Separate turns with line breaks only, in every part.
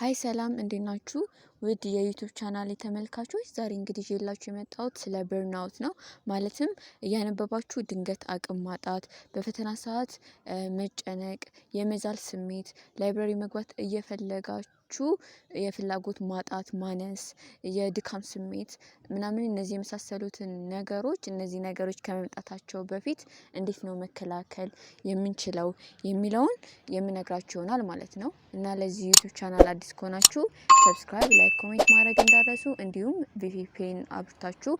ሀይ ሰላም እንዴት ናችሁ? ውድ የዩቲዩብ ቻናል ተመልካቾች ዛሬ እንግዲህ ይዤላችሁ የመጣሁት ስለ በርናውት ነው። ማለትም እያነበባችሁ ድንገት አቅም ማጣት፣ በፈተና ሰዓት መጨነቅ፣ የመዛል ስሜት፣ ላይብረሪ መግባት እየፈለጋችሁ የፍላጎት ማጣት፣ ማነስ፣ የድካም ስሜት ምናምን እነዚህ የመሳሰሉትን ነገሮች እነዚህ ነገሮች ከመምጣታቸው በፊት እንዴት ነው መከላከል የምንችለው የሚለውን የምነግራችሁ ይሆናል ማለት ነው። እና ለዚህ ዩቲዩብ ቻናል አዲስ ከሆናችሁ ሰብስክራይብ፣ ላይክ፣ ኮሜንት ማድረግ እንዳትረሱ እንዲሁም ቪፒኤን አብርታችሁ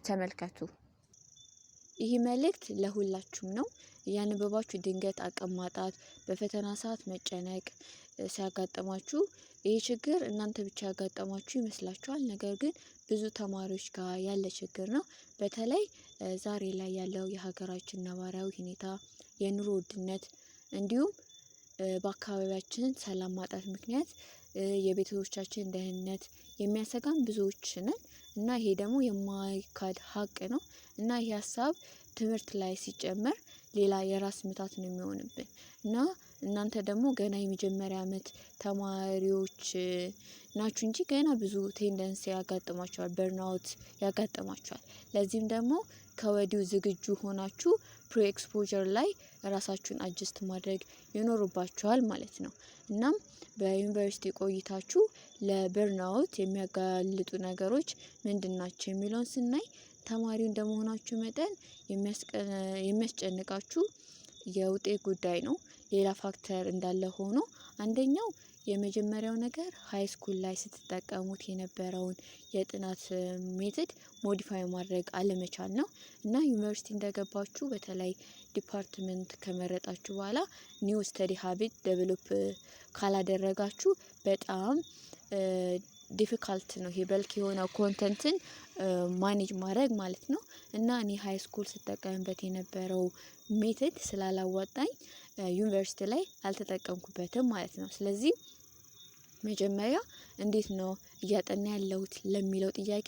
ተመልከቱ። ይህ መልእክት ለሁላችሁም ነው። እያነበባችሁ ድንገት አቅም ማጣት፣ በፈተና ሰዓት መጨነቅ ሲያጋጥማችሁ ይህ ችግር እናንተ ብቻ ያጋጠማችሁ ይመስላችኋል። ነገር ግን ብዙ ተማሪዎች ጋር ያለ ችግር ነው። በተለይ ዛሬ ላይ ያለው የሀገራችን ነባራዊ ሁኔታ፣ የኑሮ ውድነት እንዲሁም በአካባቢያችን ሰላም ማጣት ምክንያት የቤተሰቦቻችን ደህንነት የሚያሰጋን ብዙዎች ነን እና ይሄ ደግሞ የማይካድ ሀቅ ነው እና ይሄ ሀሳብ ትምህርት ላይ ሲጨመር ሌላ የራስ ምታት ነው የሚሆንብን እና እናንተ ደግሞ ገና የመጀመሪያ አመት ተማሪዎች ናችሁ እንጂ ገና ብዙ ቴንደንሲ ያጋጥማችኋል፣ በርናውት ያጋጥማችኋል። ለዚህም ደግሞ ከወዲሁ ዝግጁ ሆናችሁ ፕሪ ኤክስፖዠር ላይ ራሳችሁን አጀስት ማድረግ ይኖርባችኋል ማለት ነው። እናም በዩኒቨርሲቲ ቆይታችሁ ለበርናውት የሚያጋልጡ ነገሮች ምንድናቸው የሚለውን ስናይ ተማሪው እንደመሆናችሁ መጠን የሚያስጨንቃችሁ የውጤት ጉዳይ ነው። ሌላ ፋክተር እንዳለ ሆኖ አንደኛው የመጀመሪያው ነገር ሃይ ስኩል ላይ ስትጠቀሙት የነበረውን የጥናት ሜተድ ሞዲፋይ ማድረግ አለመቻል ነው እና ዩኒቨርሲቲ እንደገባችሁ በተለይ ዲፓርትመንት ከመረጣችሁ በኋላ ኒው ስተዲ ሀቢት ዴቨሎፕ ካላደረጋችሁ በጣም ዲፊካልት ነው ይሄ በልክ የሆነ ኮንተንትን ማኔጅ ማድረግ ማለት ነው። እና እኔ ሃይ ስኩል ስጠቀምበት የነበረው ሜተድ ስላላዋጣኝ ዩኒቨርሲቲ ላይ አልተጠቀምኩበትም ማለት ነው። ስለዚህ መጀመሪያ እንዴት ነው እያጠና ያለሁት ለሚለው ጥያቄ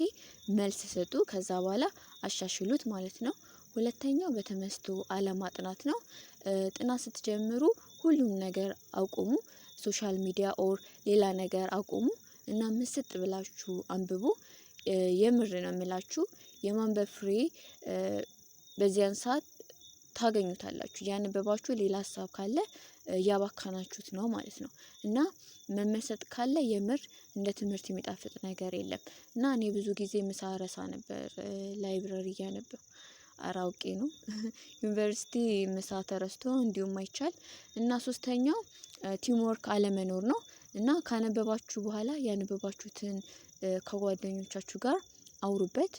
መልስ ስጡ፣ ከዛ በኋላ አሻሽሉት ማለት ነው። ሁለተኛው በተመስጦ አለማጥናት ነው። ጥናት ስትጀምሩ ሁሉም ነገር አቁሙ፣ ሶሻል ሚዲያ ኦር ሌላ ነገር አቁሙ እና ምስጥ ብላችሁ አንብቡ። የምር ነው የምላችሁ የማንበብ ፍሬ በዚያን ሰዓት ታገኙታላችሁ። ያነበባችሁ ሌላ ሀሳብ ካለ ያባካናችሁት ነው ማለት ነው እና መመሰጥ ካለ የምር እንደ ትምህርት የሚጣፍጥ ነገር የለም እና እኔ ብዙ ጊዜ ምሳ ረሳ ነበር ላይብረሪ እያነበብኩ አራውቄ ነው ዩኒቨርሲቲ ምሳ ተረስቶ እንዲሁም አይቻል። እና ሶስተኛው ቲምወርክ አለመኖር ነው እና ካነበባችሁ በኋላ ያነበባችሁትን ከጓደኞቻችሁ ጋር አውሩበት።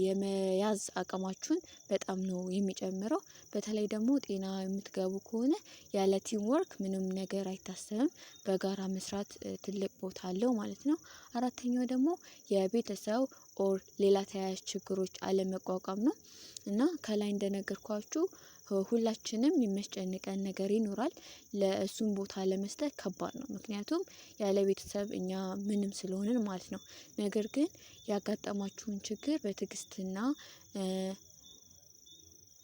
የመያዝ አቅማችሁን በጣም ነው የሚጨምረው። በተለይ ደግሞ ጤና የምትገቡ ከሆነ ያለ ቲም ወርክ ምንም ነገር አይታሰብም። በጋራ መስራት ትልቅ ቦታ አለው ማለት ነው። አራተኛው ደግሞ የቤተሰብ ኦር ሌላ ተያያዥ ችግሮች አለመቋቋም ነው እና ከላይ እንደነገርኳችሁ ሁላችንም የሚያስጨንቀን ነገር ይኖራል። ለእሱም ቦታ ለመስጠት ከባድ ነው፣ ምክንያቱም ያለ ቤተሰብ እኛ ምንም ስለሆንን ማለት ነው። ነገር ግን ያጋጠማችሁን ችግር በትዕግስትና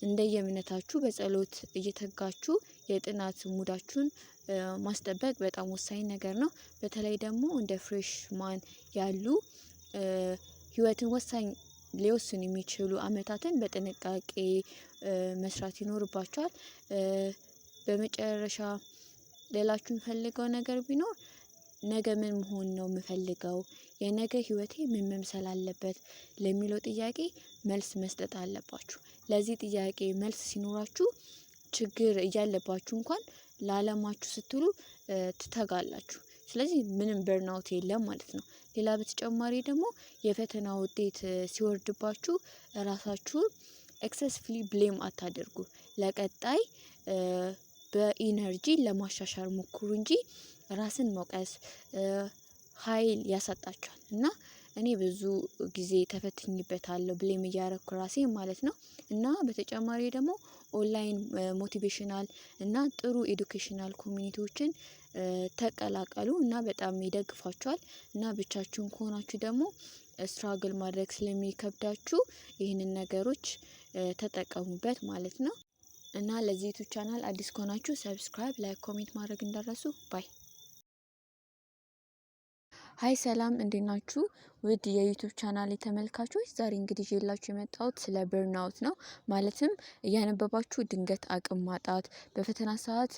እንደየእምነታችሁ በጸሎት እየተጋችሁ የጥናት ሙዳችሁን ማስጠበቅ በጣም ወሳኝ ነገር ነው። በተለይ ደግሞ እንደ ፍሬሽማን ያሉ ህይወትን ወሳኝ ሊወስኑ የሚችሉ አመታትን በጥንቃቄ መስራት ይኖርባቸዋል። በመጨረሻ ሌላችሁ የምፈልገው ነገር ቢኖር ነገ ምን መሆን ነው የምፈልገው፣ የነገ ህይወቴ ምን መምሰል አለበት ለሚለው ጥያቄ መልስ መስጠት አለባችሁ። ለዚህ ጥያቄ መልስ ሲኖራችሁ ችግር እያለባችሁ እንኳን ለዓለማችሁ ስትሉ ትተጋላችሁ። ስለዚህ ምንም በርናውት የለም ማለት ነው። ሌላ በተጨማሪ ደግሞ የፈተና ውጤት ሲወርድባችሁ ራሳችሁን ኤክሰስፍሊ ብሌም አታደርጉ። ለቀጣይ በኢነርጂ ለማሻሻል ሞክሩ እንጂ ራስን መውቀስ ኃይል ያሳጣችኋል እና እኔ ብዙ ጊዜ ተፈትኝበታለሁ ብሌም እያረኩ ራሴ ማለት ነው። እና በተጨማሪ ደግሞ ኦንላይን ሞቲቬሽናል እና ጥሩ ኤዱኬሽናል ኮሚኒቲዎችን ተቀላቀሉ እና በጣም ይደግፋችኋል። እና ብቻችሁን ከሆናችሁ ደግሞ ስትራግል ማድረግ ስለሚከብዳችሁ ይህንን ነገሮች ተጠቀሙበት ማለት ነው። እና ለዚህ ዩቲዩብ ቻናል አዲስ ከሆናችሁ ሰብስክራይብ፣ ላይክ፣ ኮሜንት ማድረግ እንዳትረሱ ባይ ሀይ ሰላም እንዴት ናችሁ? ውድ የዩቲዩብ ቻናል ተመልካቾች ዛሬ እንግዲህ ይዤላችሁ የመጣሁት ስለ በርናውት ነው። ማለትም እያነበባችሁ ድንገት አቅም ማጣት፣ በፈተና ሰዓት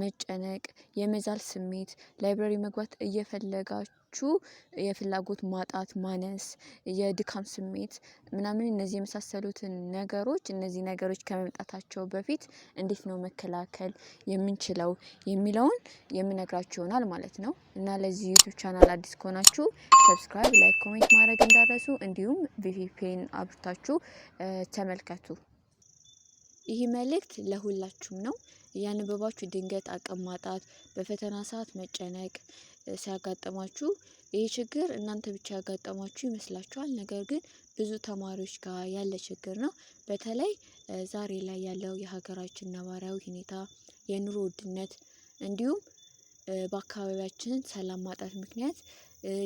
መጨነቅ፣ የመዛል ስሜት፣ ላይብረሪ መግባት እየፈለጋችሁ የፍላጎት ማጣት፣ ማነስ፣ የድካም ስሜት ምናምን እነዚህ የመሳሰሉትን ነገሮች እነዚህ ነገሮች ከመምጣታቸው በፊት እንዴት ነው መከላከል የምንችለው የሚለውን የምነግራችሁ ይሆናል ማለት ነው። እና ለዚህ ዩቲዩብ ቻናል አዲስ ከሆናችሁ ሰብስክራይብ፣ ላይክ፣ ኮሜንት ማድረግ እንዳረሱ እንዲሁም ቪፒኤን አብርታችሁ ተመልከቱ። ይህ መልእክት ለሁላችሁም ነው። እያነበባችሁ ድንገት አቅም ማጣት፣ በፈተና ሰዓት መጨነቅ ሲያጋጥማችሁ ይህ ችግር እናንተ ብቻ ያጋጠማችሁ ይመስላችኋል። ነገር ግን ብዙ ተማሪዎች ጋር ያለ ችግር ነው። በተለይ ዛሬ ላይ ያለው የሀገራችን ነባራዊ ሁኔታ፣ የኑሮ ውድነት እንዲሁም በአካባቢያችን ሰላም ማጣት ምክንያት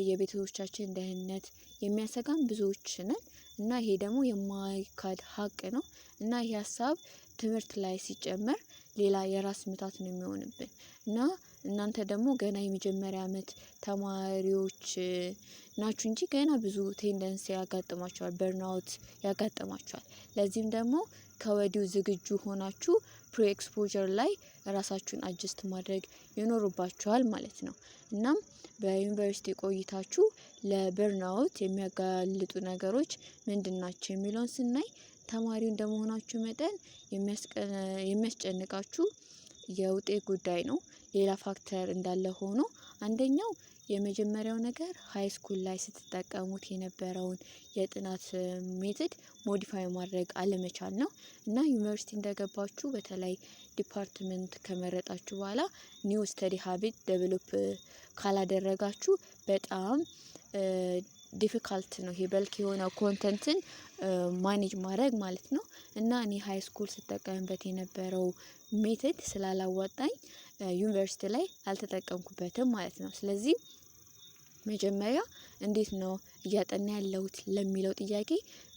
የቤተሰቦቻችን ደህንነት የሚያሰጋን ብዙዎች ነን እና ይሄ ደግሞ የማይካድ ሀቅ ነው እና ይህ ሀሳብ ትምህርት ላይ ሲጨመር ሌላ የራስ ምታት ነው የሚሆንብን እና እናንተ ደግሞ ገና የመጀመሪያ ዓመት ተማሪዎች ናችሁ እንጂ ገና ብዙ ቴንደንስ ያጋጥማችኋል፣ በርናውት ያጋጥማችኋል። ለዚህም ደግሞ ከወዲሁ ዝግጁ ሆናችሁ ፕሪ ኤክስፖዠር ላይ ራሳችሁን አጀስት ማድረግ ይኖርባችኋል ማለት ነው። እናም በዩኒቨርሲቲ ቆይታችሁ ለበርናውት የሚያጋልጡ ነገሮች ምንድን ናቸው የሚለውን ስናይ ተማሪው እንደመሆናችሁ መጠን የሚያስጨንቃችሁ የውጤት ጉዳይ ነው። ሌላ ፋክተር እንዳለ ሆኖ አንደኛው የመጀመሪያው ነገር ሃይ ስኩል ላይ ስትጠቀሙት የነበረውን የጥናት ሜትድ ሞዲፋይ ማድረግ አለመቻል ነው እና ዩኒቨርሲቲ እንደገባችሁ በተለይ ዲፓርትመንት ከመረጣችሁ በኋላ ኒው ስተዲ ሀቢት ዴቨሎፕ ካላደረጋችሁ በጣም ዲፊካልት ነው ይሄ በልክ የሆነ ኮንተንትን ማኔጅ ማድረግ ማለት ነው። እና እኔ ሃይ ስኩል ስጠቀምበት የነበረው ሜትድ ስላላዋጣኝ ዩኒቨርሲቲ ላይ አልተጠቀምኩበትም ማለት ነው። ስለዚህ መጀመሪያ እንዴት ነው እያጠና ያለሁት ለሚለው ጥያቄ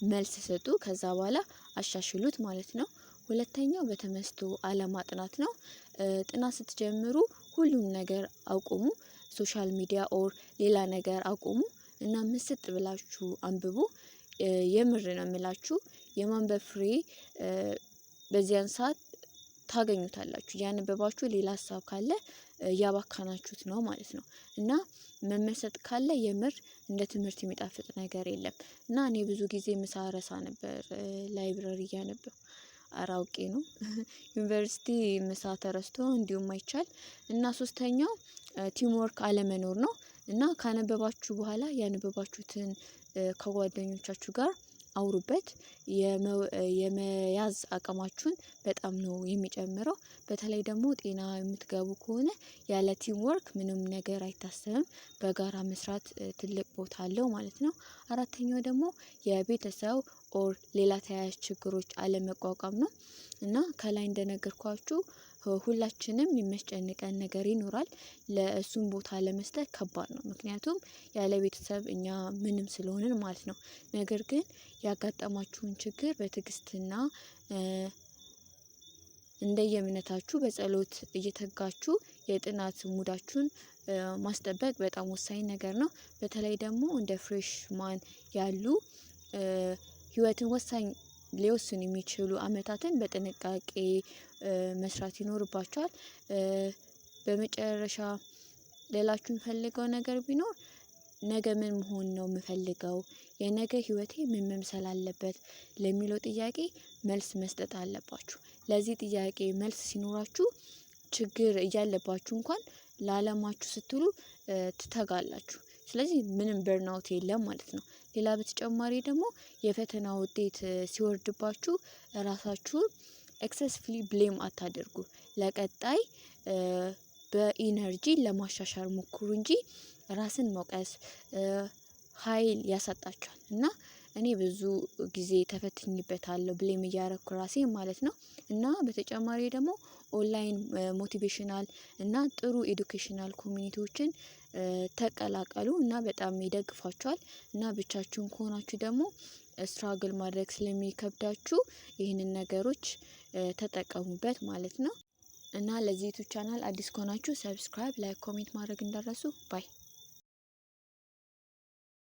መልስ ስጡ፣ ከዛ በኋላ አሻሽሉት ማለት ነው። ሁለተኛው በተመስጦ አለማጥናት ነው። ጥናት ስትጀምሩ ሁሉም ነገር አቁሙ፣ ሶሻል ሚዲያ ኦር ሌላ ነገር አቁሙ እና ምስጥ ብላችሁ አንብቡ። የምር ነው የምላችሁ የማንበብ ፍሬ በዚያን ሰዓት ታገኙታላችሁ። ያነበባችሁ ሌላ ሀሳብ ካለ እያባካናችሁት ነው ማለት ነው እና መመሰጥ ካለ የምር እንደ ትምህርት የሚጣፍጥ ነገር የለም እና እኔ ብዙ ጊዜ ምሳ ረሳ ነበር ላይብረሪ እያነበብኩ አራውቄ ነው ዩኒቨርሲቲ ምሳ ተረስቶ እንዲሁም አይቻል እና ሶስተኛው ቲምወርክ አለመኖር ነው እና ካነበባችሁ በኋላ ያነበባችሁትን ከጓደኞቻችሁ ጋር አውሩበት። የመያዝ አቅማችሁን በጣም ነው የሚጨምረው። በተለይ ደግሞ ጤና የምትገቡ ከሆነ ያለ ቲም ወርክ ምንም ነገር አይታሰብም። በጋራ መስራት ትልቅ ቦታ አለው ማለት ነው። አራተኛው ደግሞ የቤተሰብ ኦር ሌላ ተያያዥ ችግሮች አለመቋቋም ነው እና ከላይ እንደነገርኳችሁ ሁላችንም የሚያስጨንቀን ነገር ይኖራል። ለእሱም ቦታ ለመስጠት ከባድ ነው፣ ምክንያቱም ያለ ቤተሰብ እኛ ምንም ስለሆንን ማለት ነው። ነገር ግን ያጋጠማችሁን ችግር በትዕግስትና እንደየእምነታችሁ በጸሎት እየተጋችሁ የጥናት ሙዳችሁን ማስጠበቅ በጣም ወሳኝ ነገር ነው። በተለይ ደግሞ እንደ ፍሬሽማን ያሉ ህይወትን ወሳኝ ሊወስኑ የሚችሉ አመታትን በጥንቃቄ መስራት ይኖርባቸዋል። በመጨረሻ ሌላችሁ የምፈልገው ነገር ቢኖር ነገ ምን መሆን ነው የምፈልገው፣ የነገ ህይወቴ ምን መምሰል አለበት ለሚለው ጥያቄ መልስ መስጠት አለባችሁ። ለዚህ ጥያቄ መልስ ሲኖራችሁ ችግር እያለባችሁ እንኳን ለዓለማችሁ ስትሉ ትተጋላችሁ። ስለዚህ ምንም በርናውት የለም ማለት ነው። ሌላ በተጨማሪ ደግሞ የፈተና ውጤት ሲወርድባችሁ ራሳችሁን ኤክሰስፍሊ ብሌም አታደርጉ። ለቀጣይ በኢነርጂ ለማሻሻል ሞክሩ እንጂ ራስን መውቀስ ኃይል ያሳጣችኋል እና እኔ ብዙ ጊዜ ተፈትኝበታለሁ ብሌም እያረኩ ራሴ ማለት ነው። እና በተጨማሪ ደግሞ ኦንላይን ሞቲቬሽናል እና ጥሩ ኤዱኬሽናል ኮሚኒቲዎችን ተቀላቀሉ እና በጣም ይደግፏችኋል እና ብቻችሁን ከሆናችሁ ደግሞ ስትራግል ማድረግ ስለሚከብዳችሁ ይህንን ነገሮች ተጠቀሙበት ማለት ነው። እና ለዚህ ዩቲዩብ ቻናል አዲስ ከሆናችሁ ሰብስክራይብ፣ ላይክ፣ ኮሜንት ማድረግ እንዳትረሱ ባይ